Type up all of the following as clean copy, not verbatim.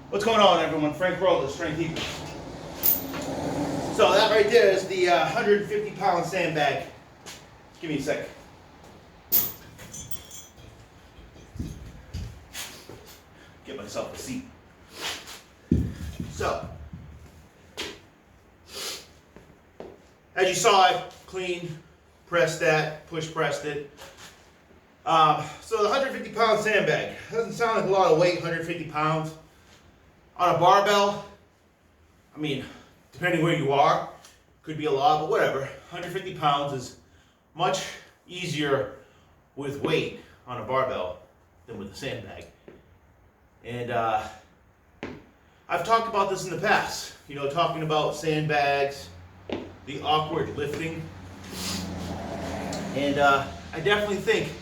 What's going on, everyone? Frank Roll, the Strength Equals. So that right there is the 150-pound sandbag. Give me a sec. Get myself a seat. So, as you saw, I cleaned, pressed that, push pressed it. So the 150-pound sandbag doesn't sound like a lot of weight, 150 pounds. On a barbell, I mean, depending where you are, could be a lot, but whatever. 150 pounds is much easier with weight on a barbell than with a sandbag. And I've talked about this in the past, talking about sandbags, the awkward lifting. And I definitely think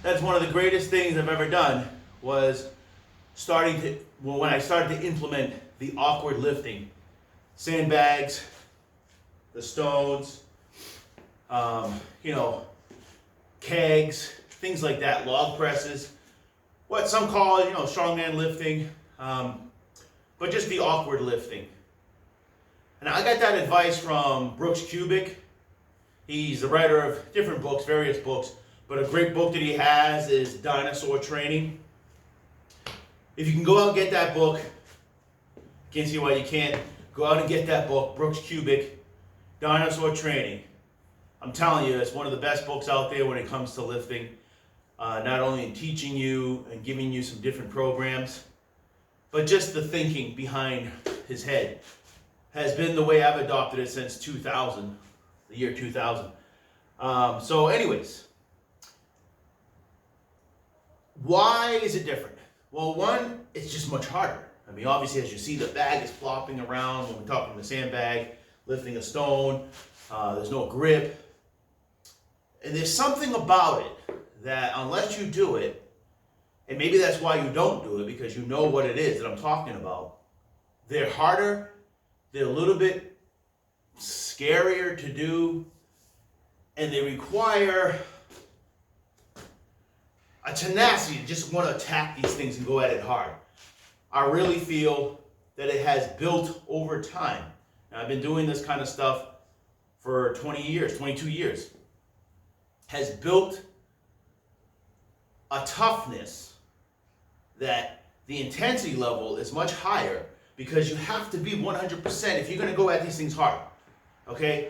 that's one of the greatest things I've ever done was when I started to implement the awkward lifting. Sandbags, the stones, kegs, things like that, log presses, what some call strongman lifting, but just the awkward lifting. And I got that advice from Brooks Cubic. He's the writer of different books, various books, but a great book that he has is Dinosaur Training. If you can go out and get that book, can't see why you can't, go out and get that book, Brooks Cubic, Dinosaur Training. I'm telling you, it's one of the best books out there when it comes to lifting, not only in teaching you and giving you some different programs, but just the thinking behind his head has been the way I've adopted it since 2000, the year 2000. So anyways, why is it different? Well, one, it's just much harder. I mean, obviously, as you see, the bag is flopping around when we're talking the sandbag, lifting a stone. There's no grip. And there's something about it that unless you do it, and maybe that's why you don't do it, because you know what it is that I'm talking about, they're harder, they're a little bit scarier to do, and they require a tenacity to just want to attack these things and go at it hard. I really feel that it has built over time. Now, I've been doing this kind of stuff for 20 years, 22 years. Has built a toughness that the intensity level is much higher because you have to be 100% if you're going to go at these things hard. Okay?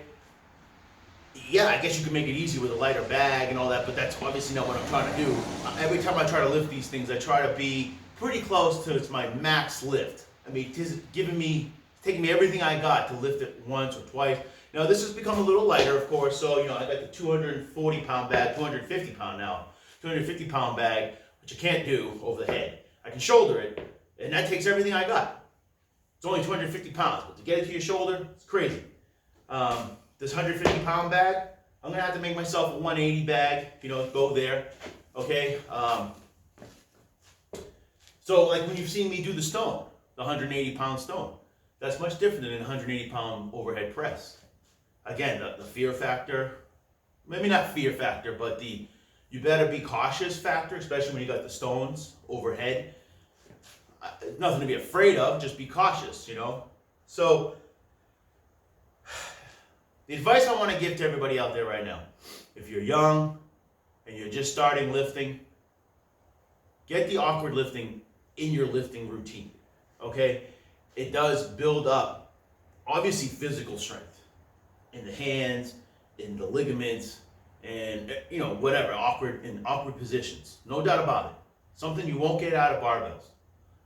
Yeah, I guess you can make it easy with a lighter bag and all that, but that's obviously not what I'm trying to do. Every time I try to lift these things, I try to be pretty close to my max lift. I mean, it's taking me everything I got to lift it once or twice. Now, this has become a little lighter, of course, so, I got the 240-pound bag, 250-pound now, 250-pound bag, which I can't do over the head. I can shoulder it, and that takes everything I got. It's only 250 pounds, but to get it to your shoulder, it's crazy. This 150-pound bag, I'm going to have to make myself a 180 bag, go there, okay? So like when you've seen me do the stone, the 180-pound stone, that's much different than a 180-pound overhead press. Again, the fear factor, maybe not fear factor, but the you better be cautious factor, especially when you got the stones overhead. Nothing to be afraid of, just be cautious, So, the advice I want to give to everybody out there right now, if you're young and you're just starting lifting, get the awkward lifting in your lifting routine, okay? It does build up, obviously, physical strength in the hands, in the ligaments, and, whatever, in awkward positions. No doubt about it. Something you won't get out of barbells,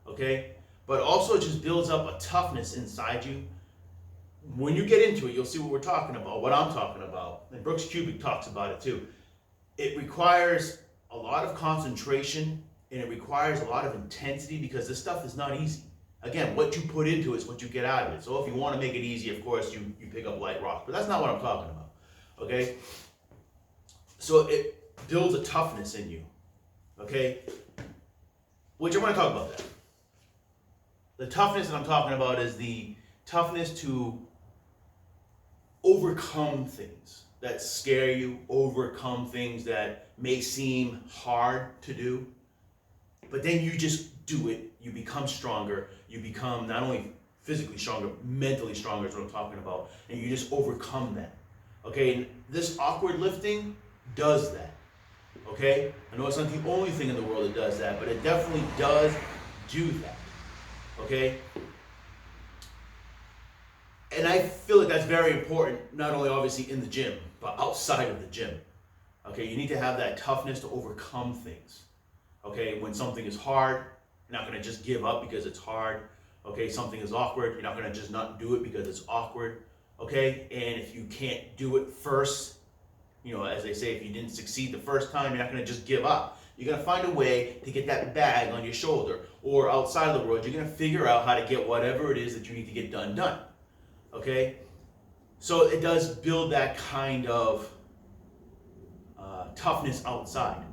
okay? But also it just builds up a toughness inside you. When you get into it, you'll see what we're talking about, what I'm talking about. And Brooks Cubic talks about it too. It requires a lot of concentration and it requires a lot of intensity because this stuff is not easy. Again, what you put into it is what you get out of it. So if you want to make it easy, of course, you pick up light rocks. But that's not what I'm talking about, okay? So it builds a toughness in you, okay? Which I want to talk about that. The toughness that I'm talking about is the toughness to overcome things that scare you, overcome things that may seem hard to do, but then you just do it, you become stronger. You become not only physically stronger, mentally stronger is what I'm talking about. And you just overcome that. Okay, and this awkward lifting does that. Okay, I know it's not the only thing in the world that does that, but it definitely does do that. Okay, and I feel like that's very important, not only obviously in the gym, but outside of the gym. Okay, you need to have that toughness to overcome things. Okay, when something is hard, you're not going to just give up because it's hard. Okay, something is awkward, you're not going to just not do it because it's awkward. Okay, and if you can't do it first, you know, as they say, if you didn't succeed the first time, you're not going to just give up. You're going to find a way to get that bag on your shoulder, or outside of the world, you're going to figure out how to get whatever it is that you need to get done. Okay? So it does build that kind of toughness outside.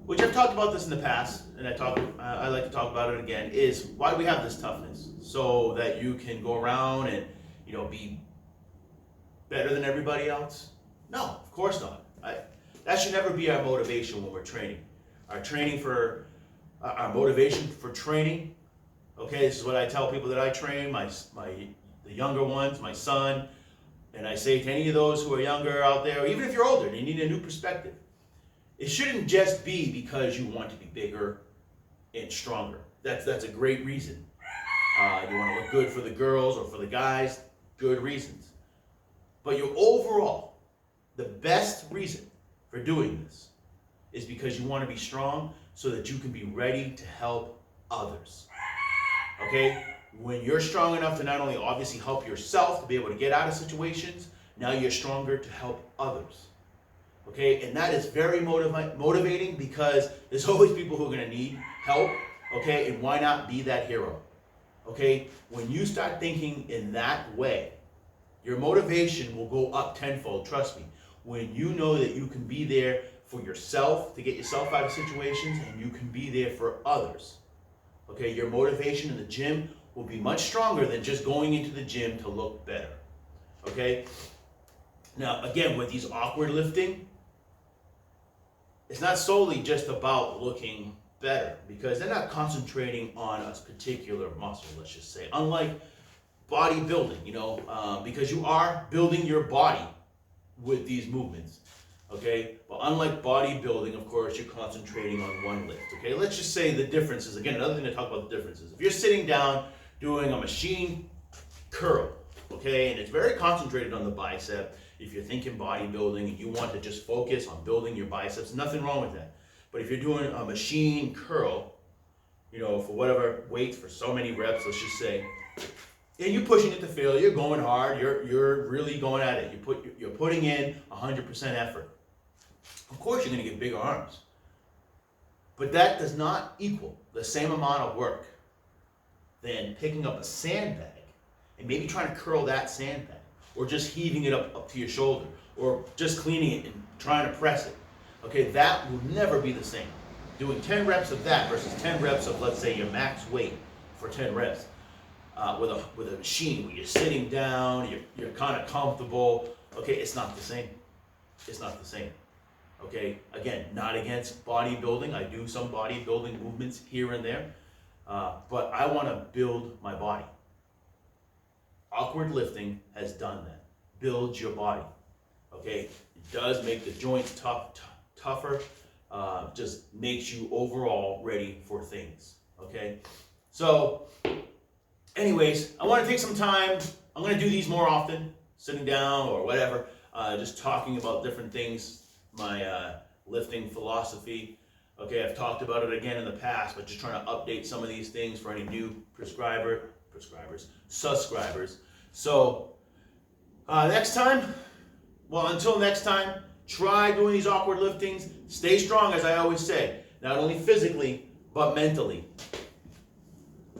Which I've talked about this in the past, and I like to talk about it again, is why do we have this toughness? So that you can go around and, you know, be better than everybody else? No, of course not. That should never be our motivation when we're training. Our motivation for training. Okay, this is what I tell people that I train, the younger ones, my son, and I say to any of those who are younger out there, or even if you're older and you need a new perspective, it shouldn't just be because you want to be bigger and stronger. That's a great reason. You want to look good for the girls or for the guys, good reasons. But your overall, the best reason for doing this is because you want to be strong so that you can be ready to help others. Okay? When you're strong enough to not only obviously help yourself to be able to get out of situations, now you're stronger to help others. Okay? And that is very motivating because there's always people who are going to need help. Okay? And why not be that hero? Okay? When you start thinking in that way, your motivation will go up tenfold, trust me. When you know that you can be there for yourself, to get yourself out of situations, and you can be there for others. Okay, your motivation in the gym will be much stronger than just going into the gym to look better. Okay? Now, again, with these awkward lifting, it's not solely just about looking better, because they're not concentrating on a particular muscle, let's just say. Unlike bodybuilding, you know, because you are building your body with these movements, okay? But unlike bodybuilding, of course, you're concentrating on one lift, okay? Let's just say the differences. Again, another thing to talk about the differences. If you're sitting down doing a machine curl, okay, and it's very concentrated on the bicep, if you're thinking bodybuilding and you want to just focus on building your biceps, nothing wrong with that. But if you're doing a machine curl, you know, for whatever weight, for so many reps, let's just say, and you're pushing it to failure, you're going hard, you're really going at it. You're putting in 100% effort. Of course you're going to get bigger arms. But that does not equal the same amount of work than picking up a sandbag and maybe trying to curl that sandbag, or just heaving it up to your shoulder, or just cleaning it and trying to press it. Okay, that will never be the same. Doing 10 reps of that versus 10 reps of, let's say, your max weight for 10 reps. With a machine where you're sitting down, you're kind of comfortable. Okay, it's not the same. It's not the same. Okay, again, not against bodybuilding. I do some bodybuilding movements here and there, but I want to build my body. Awkward lifting has done that. Builds your body. Okay, it does make the joints tougher. Just makes you overall ready for things. Okay, so. Anyways, I want to take some time. I'm going to do these more often, sitting down or whatever, just talking about different things, my lifting philosophy. Okay, I've talked about it again in the past, but just trying to update some of these things for any new subscribers. So, until next time, try doing these awkward liftings. Stay strong, as I always say, not only physically, but mentally.